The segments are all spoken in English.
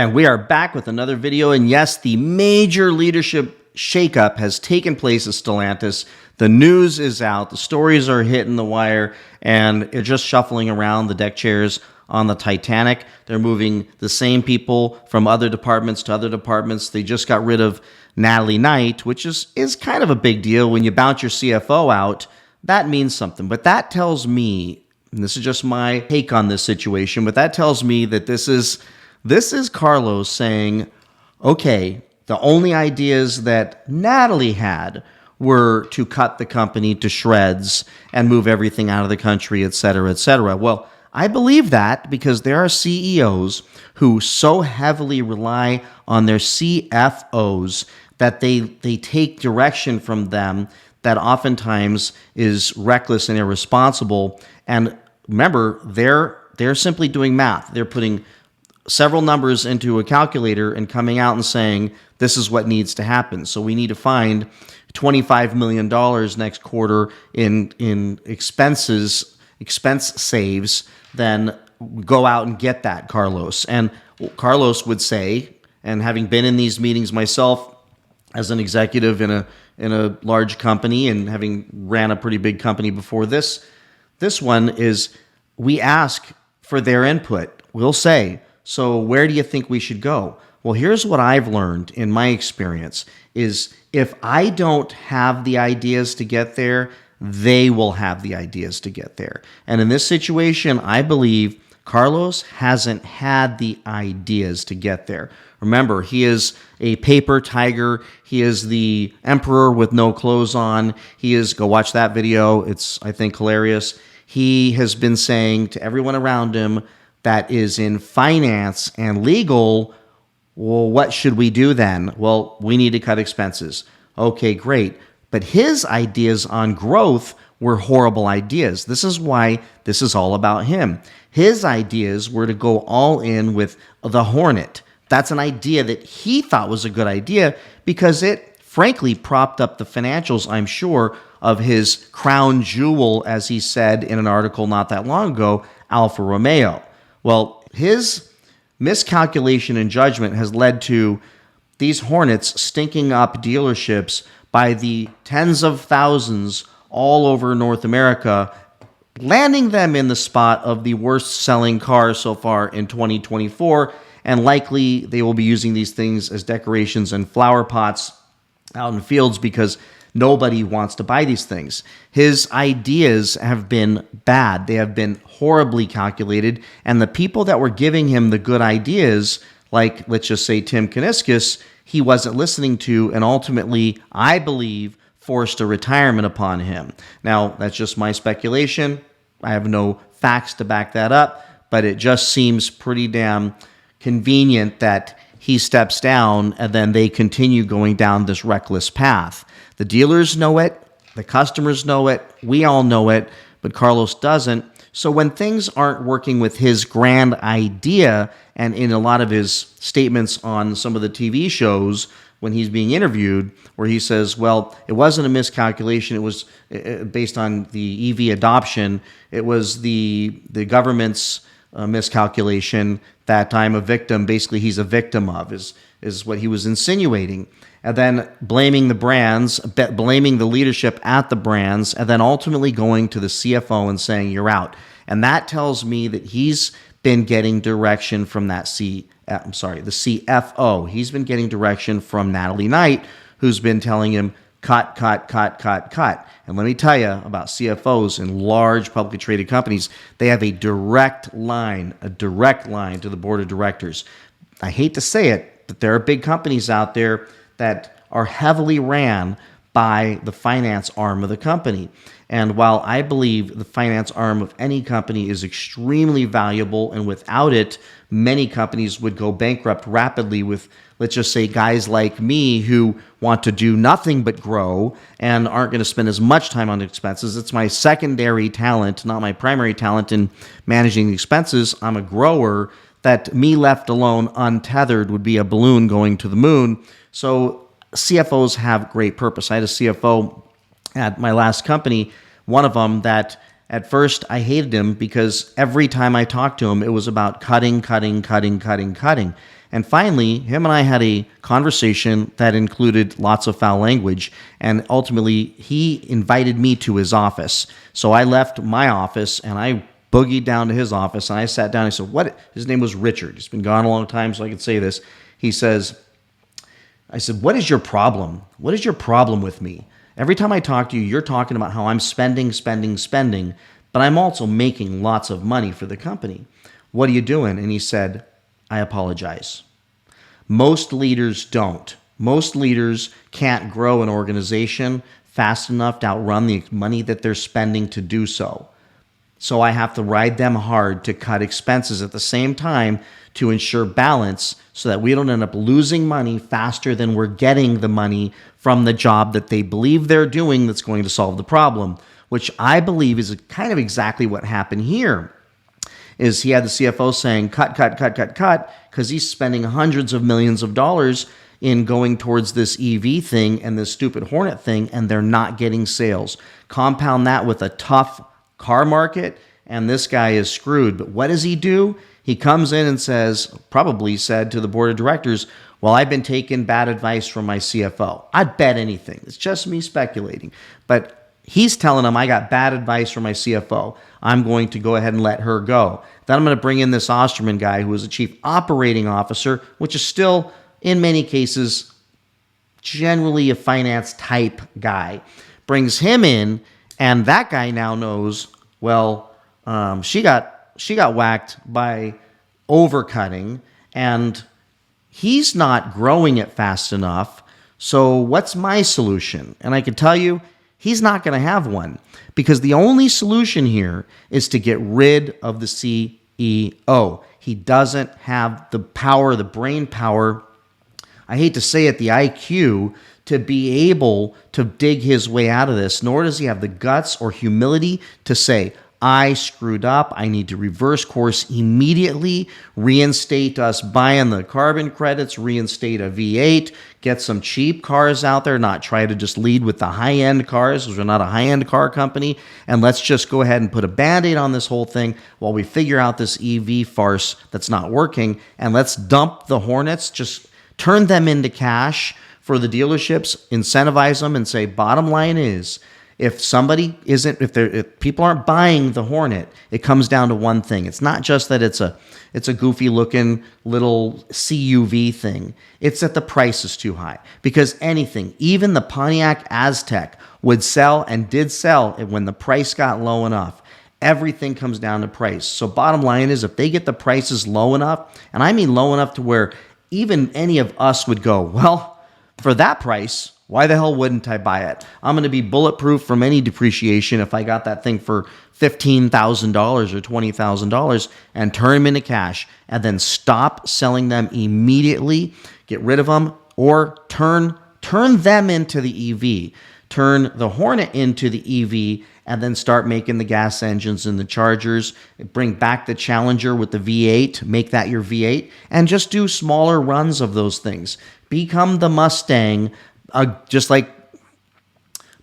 And we are back with another video. And yes, the major leadership shakeup has taken place at Stellantis. The news is out. The stories are hitting the wire, and they're just shuffling around the deck chairs on the Titanic. They're moving the same people from other departments to other departments. They just got rid of Natalie Knight, which is kind of a big deal. When you bounce your CFO out, that means something. But that tells me, and this is just my take on this situation, but that tells me that this is Carlos saying, okay, the only ideas that Natalie had were to cut the company to shreds and move everything out of the country, et cetera, et cetera. Well, I believe that because there are CEOs who so heavily rely on their CFOs that they take direction from them that oftentimes is reckless and irresponsible. And remember, they're simply doing math. They're putting several numbers into a calculator and coming out and saying, this is what needs to happen. So we need to find $25 million next quarter in expense saves. Then go out and get that, Carlos. And Carlos would say, and having been in these meetings myself as an executive in a large company and having ran a pretty big company before this one, is we ask for their input. We'll say, so where do you think we should go? Well, here's what I've learned in my experience is if I don't have the ideas to get there, they will have the ideas to get there. And in this situation, I believe Carlos hasn't had the ideas to get there. Remember, he is a paper tiger. He is the emperor with no clothes on. Go watch that video. It's, I think, hilarious. He has been saying to everyone around him that is in finance and legal, well, what should we do then? Well, we need to cut expenses. Okay, great. But his ideas on growth were horrible ideas. This is why this is all about him. His ideas were to go all in with the Hornet. That's an idea that he thought was a good idea because it frankly propped up the financials, I'm sure, of his crown jewel, as he said in an article not that long ago, Alfa Romeo. Well, his miscalculation and judgment has led to these Hornets stinking up dealerships by the tens of thousands all over North America, landing them in the spot of the worst selling car so far in 2024. And likely they will be using these things as decorations and flower pots out in fields because nobody wants to buy these things. His ideas have been bad. They have been horribly calculated. And the people that were giving him the good ideas, like let's just say Tim Kuniskis, he wasn't listening to, and ultimately, I believe, forced a retirement upon him. Now, that's just my speculation. I have no facts to back that up, but it just seems pretty damn convenient that he steps down and then they continue going down this reckless path. The dealers know it, the customers know it, we all know it, but Carlos doesn't. So when things aren't working with his grand idea, and in a lot of his statements on some of the TV shows when he's being interviewed, where he says, well, it wasn't a miscalculation, it was based on the EV adoption, it was the government's miscalculation that I'm a victim, basically he's a victim of, is what he was insinuating. And then blaming the brands, blaming the leadership at the brands, and then ultimately going to the CFO and saying, you're out. And that tells me that he's been getting direction from the CFO. He's been getting direction from Natalie Knight, who's been telling him, cut, cut, cut, cut, cut. And let me tell you about CFOs in large publicly traded companies. They have a direct line to the board of directors. I hate to say it, but there are big companies out there that are heavily ran by the finance arm of the company. And while I believe the finance arm of any company is extremely valuable, and without it, many companies would go bankrupt rapidly with, let's just say, guys like me who want to do nothing but grow and aren't going to spend as much time on expenses. It's my secondary talent, not my primary talent in managing the expenses. I'm a grower that me left alone untethered would be a balloon going to the moon. So CFOs have great purpose. I had a CFO at my last company, one of them that At first, I hated him because every time I talked to him, it was about cutting. And finally, him and I had a conversation that included lots of foul language. And ultimately, he invited me to his office. So I left my office and I boogied down to his office and I sat down. I said, "What?" His name was Richard. He's been gone a long time, so I could say this. I said, "What is your problem? What is your problem with me? Every time I talk to you, you're talking about how I'm spending, but I'm also making lots of money for the company. What are you doing?" And he said, "I apologize." Most leaders don't. Most leaders can't grow an organization fast enough to outrun the money that they're spending to do so. So I have to ride them hard to cut expenses at the same time to ensure balance so that we don't end up losing money faster than we're getting the money from the job that they believe they're doing that's going to solve the problem, which I believe is kind of exactly what happened here. Is he had the CFO saying, cut, because he's spending hundreds of millions of dollars in going towards this EV thing and this stupid Hornet thing, and they're not getting sales. Compound that with a tough car market, and this guy is screwed. But what does he do? He comes in and probably said to the board of directors, "Well, I've been taking bad advice from my CFO." I'd bet anything. It's just me speculating. But he's telling them, "I got bad advice from my CFO. I'm going to go ahead and let her go. Then I'm going to bring in this Osterman guy who is a chief operating officer," which is still, in many cases, generally a finance type guy. Brings him in, and that guy now knows, well, she got whacked by overcutting, and he's not growing it fast enough. So what's my solution? And I can tell you, he's not going to have one, because the only solution here is to get rid of the CEO. He doesn't have the power, the brain power, I hate to say it, the IQ, to be able to dig his way out of this, nor does he have the guts or humility to say, "I screwed up. I need to reverse course immediately, reinstate us buying the carbon credits, reinstate a V8, get some cheap cars out there, not try to just lead with the high-end cars, because we're not a high-end car company, and let's just go ahead and put a Band-Aid on this whole thing while we figure out this EV farce that's not working, and let's dump the Hornets, just turn them into cash for the dealerships, incentivize them, and say, bottom line is, if people aren't buying the Hornet, it comes down to one thing. It's not just that it's a goofy looking little CUV thing. It's that the price is too high. Because anything, even the Pontiac Aztek, would sell and did sell when the price got low enough. Everything comes down to price. So bottom line is, if they get the prices low enough, and I mean low enough to where even any of us would go, well, for that price, why the hell wouldn't I buy it? I'm going to be bulletproof from any depreciation if I got that thing for $15,000 or $20,000 and turn them into cash, and then stop selling them immediately, get rid of them, or turn them into the EV. Turn the Hornet into the EV, and then start making the gas engines and the Chargers. Bring back the Challenger with the V8, make that your V8, and just do smaller runs of those things. Become the Mustang,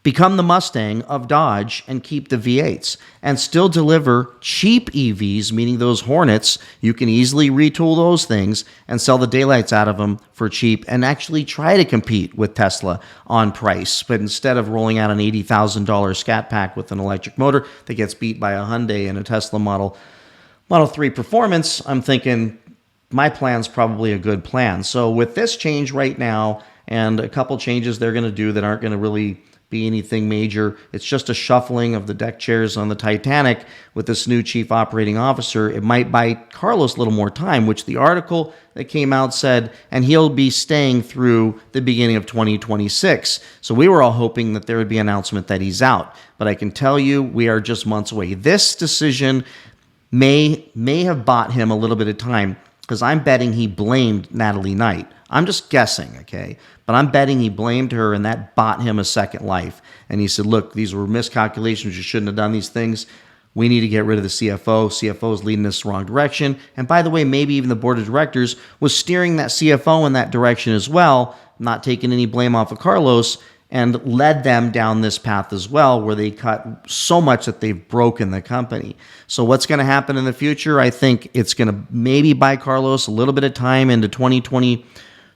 become the Mustang of Dodge and keep the V8s, and still deliver cheap EVs, meaning those Hornets. You can easily retool those things and sell the daylights out of them for cheap, and actually try to compete with Tesla on price. But instead of rolling out an $80,000 Scat Pack with an electric motor that gets beat by a Hyundai and a Tesla Model 3 Performance, I'm thinking my plan's probably a good plan. So with this change right now, and a couple changes they're going to do that aren't going to really be anything major, it's just a shuffling of the deck chairs on the Titanic with this new chief operating officer. It might buy Carlos a little more time, which the article that came out said, and he'll be staying through the beginning of 2026. So we were all hoping that there would be an announcement that he's out. But I can tell you, we are just months away. This decision may have bought him a little bit of time, because I'm betting he blamed Natalie Knight. I'm just guessing, okay? But I'm betting he blamed her, and that bought him a second life. And he said, look, these were miscalculations. You shouldn't have done these things. We need to get rid of the CFO. CFO is leading us the wrong direction. And by the way, maybe even the board of directors was steering that CFO in that direction as well, not taking any blame off of Carlos. and led them down this path as well, where they cut so much that they've broken the company. So what's going to happen in the future? I think it's going to maybe buy Carlos a little bit of time into 2020,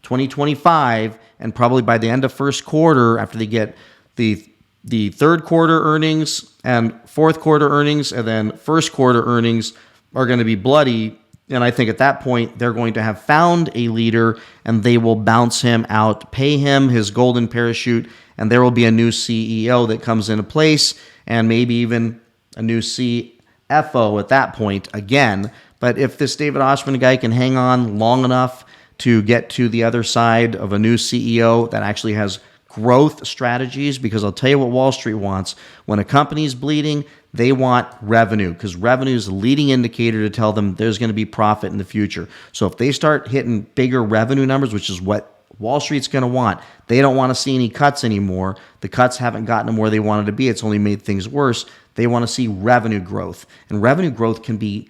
2025, and probably by the end of first quarter, after they get the third quarter earnings and fourth quarter earnings, and then first quarter earnings are going to be bloody. And I think at that point, they're going to have found a leader, and they will bounce him out, pay him his golden parachute, and there will be a new CEO that comes into place, and maybe even a new CFO at that point again. But if this David Oshman guy can hang on long enough to get to the other side of a new CEO that actually has growth strategies, because I'll tell you what Wall Street wants. When a company's bleeding, they want revenue, because revenue is a leading indicator to tell them there's going to be profit in the future. So if they start hitting bigger revenue numbers, which is what Wall Street's going to want, they don't want to see any cuts anymore. The cuts haven't gotten them where they wanted to be. It's only made things worse. They want to see revenue growth. And revenue growth can be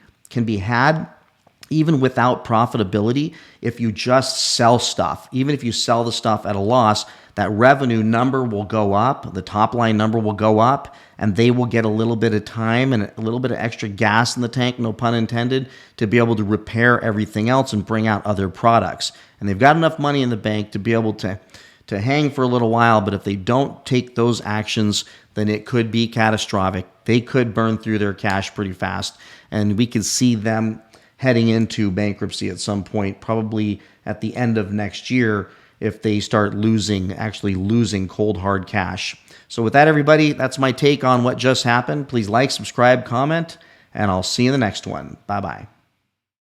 had even without profitability if you just sell stuff. Even if you sell the stuff at a loss, that revenue number will go up, the top line number will go up, and they will get a little bit of time and a little bit of extra gas in the tank, no pun intended, to be able to repair everything else and bring out other products. And they've got enough money in the bank to be able to hang for a little while, but if they don't take those actions, then it could be catastrophic. They could burn through their cash pretty fast, and we could see them heading into bankruptcy at some point, probably at the end of next year, if they start actually losing cold hard cash. So with that, everybody, that's my take on what just happened. Please like, subscribe, comment, and I'll see you in the next one. Bye-bye.